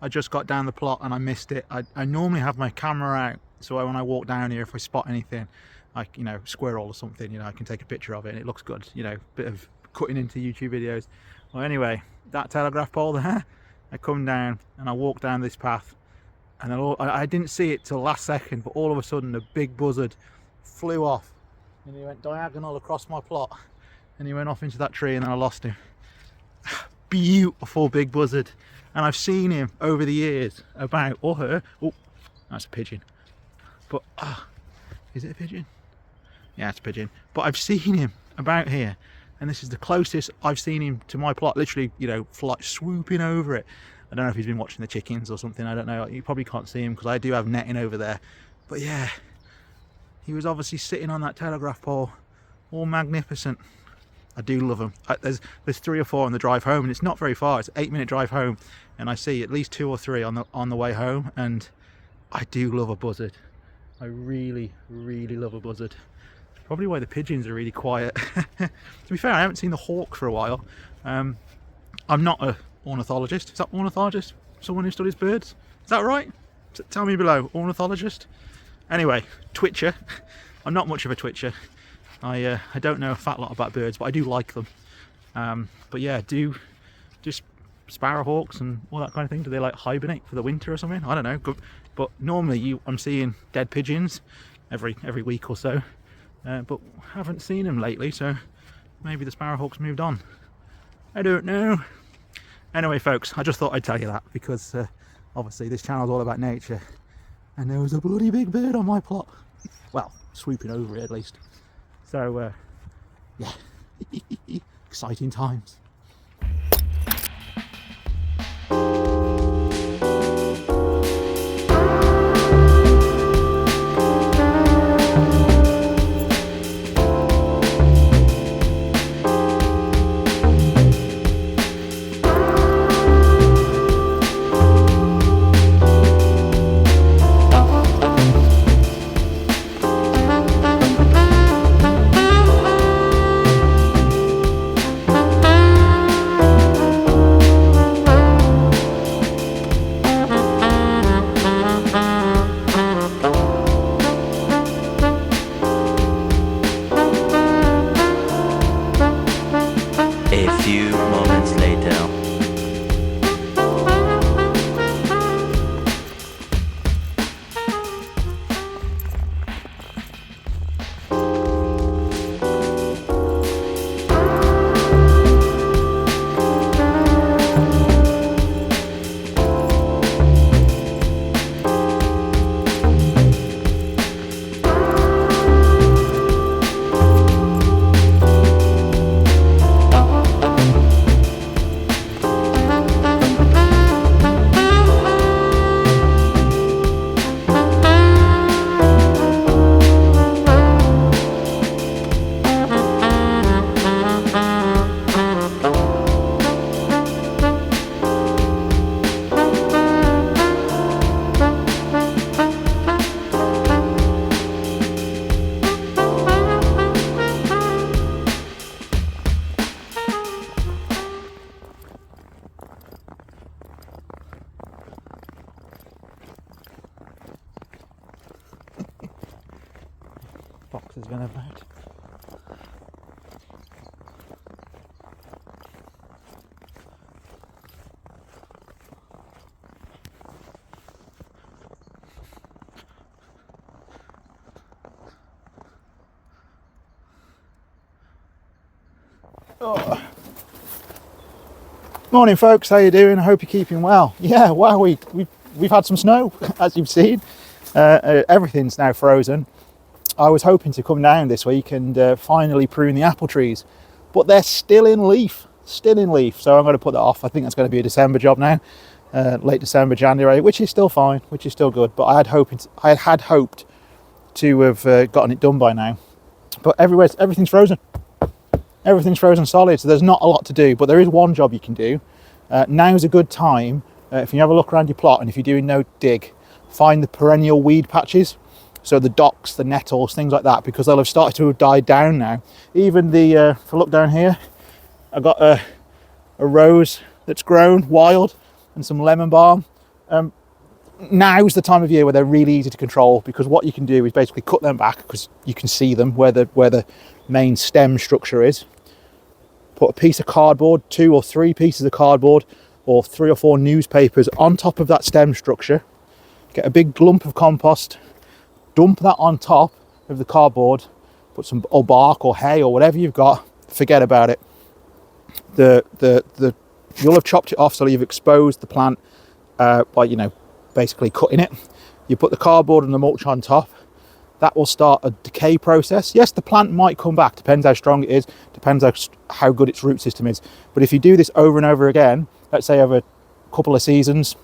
I just got down the plot and I missed it. I normally have my camera out, so when I walk down here, if I spot anything, like, you know, squirrel or something, you know, I can take a picture of it and it looks good, you know, bit of cutting into YouTube videos. Well, anyway, that telegraph pole there, I come down and I walk down this path, and I didn't see it till last second, but all of a sudden a big buzzard flew off and he went diagonal across my plot and he went off into that tree, and then I lost him. Beautiful big buzzard. And I've seen him over the years about, or her, oh, that's a pigeon. But, is it a pigeon? Yeah, it's a pigeon. But I've seen him about here, and this is the closest I've seen him to my plot, literally, you know, swooping over it. I don't know if he's been watching the chickens or something, I don't know. You probably can't see him because I do have netting over there. But yeah, he was obviously sitting on that telegraph pole, all magnificent. I do love them. There's 3 or 4 on the drive home, and it's not very far. It's an 8-minute drive home, and I see at least 2 or 3 on the way home. And I do love a buzzard. I really, really love a buzzard. It's probably why the pigeons are really quiet. To be fair, I haven't seen the hawk for a while. I'm not a ornithologist. Is that ornithologist? Someone who studies birds? Is that right? Tell me below. Ornithologist? Anyway, twitcher. I'm not much of a twitcher. I don't know a fat lot about birds, but I do like them. But yeah, do just sparrowhawks and all that kind of thing. Do they like hibernate for the winter or something? I don't know. But normally I'm seeing dead pigeons every week or so, but haven't seen them lately. So maybe the sparrowhawks moved on. I don't know. Anyway, folks, I just thought I'd tell you that because obviously this channel's all about nature, and there was a bloody big bird on my plot. Well, swooping over it at least. So, yeah, exciting times. Fox has been about. Oh. Morning, folks. How you doing? I hope you're keeping well. Yeah, wow, we've had some snow, as you've seen. Everything's now frozen. I was hoping to come down this week and finally prune the apple trees, but they're still in leaf. So I'm going to put that off. I think that's going to be a December job now, late December, January, which is still fine, which is still good. But I had hoped to have gotten it done by now. But everything's frozen. Everything's frozen solid, so there's not a lot to do. But there is one job you can do. Now's a good time. If you have a look around your plot and if you're doing no dig, find the perennial weed patches. So the docks, the nettles, things like that, because they'll have started to have died down now. Even the, if I look down here, I've got a rose that's grown wild and some lemon balm. Now's the time of year where they're really easy to control, because what you can do is basically cut them back, because you can see them where the main stem structure is. Put a piece of cardboard, 2 or 3 pieces of cardboard, or 3 or 4 newspapers on top of that stem structure. Get a big lump of compost, dump that on top of the cardboard, put some old bark or hay or whatever you've got. Forget about it. You'll have chopped it off, so you've exposed the plant by, you know, basically cutting it. You put the cardboard and the mulch on top. That will start a decay process. Yes, the plant might come back, depends how strong it is, depends how good its root system is. But if you do this over and over again, let's say over a couple of seasons,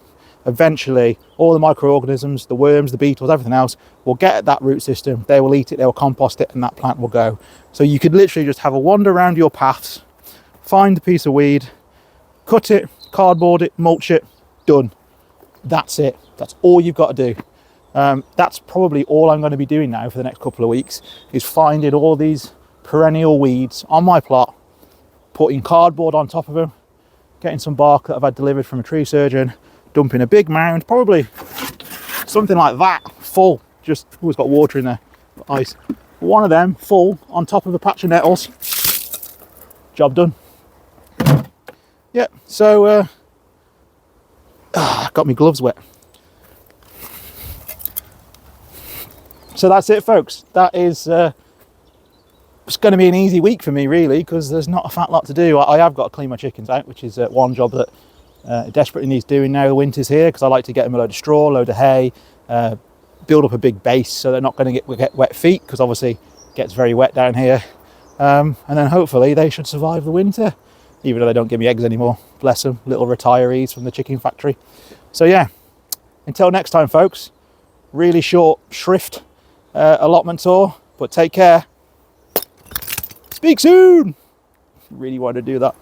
eventually all the microorganisms, the worms, the beetles, everything else will get at that root system. They will eat it, they will compost it, and that plant will go. So you could literally just have a wander around your paths, find a piece of weed, cut it, cardboard it, mulch it, done. That's it. That's all you've got to do. That's probably all I'm going to be doing now for the next couple of weeks, is finding all these perennial weeds on my plot, putting cardboard on top of them, getting some bark that I've had delivered from a tree surgeon, dumping a big mound, probably something like that, full, just, oh, it's got water in there, ice. One of them full on top of a patch of nettles. Job done. Yeah, so got my gloves wet. So that's it, folks. That is it's going to be an easy week for me, really, because there's not a fat lot to do. I have got to clean my chickens out, which is one job that desperately needs doing now the winter's here, because I like to get them a load of straw, a load of hay, build up a big base so they're not going to get wet feet, because obviously it gets very wet down here. And then hopefully they should survive the winter, even though they don't give me eggs anymore. Bless them, little retirees from the chicken factory. So yeah, until next time, folks, really short shrift allotment tour, but take care. Speak soon. Really want to do that.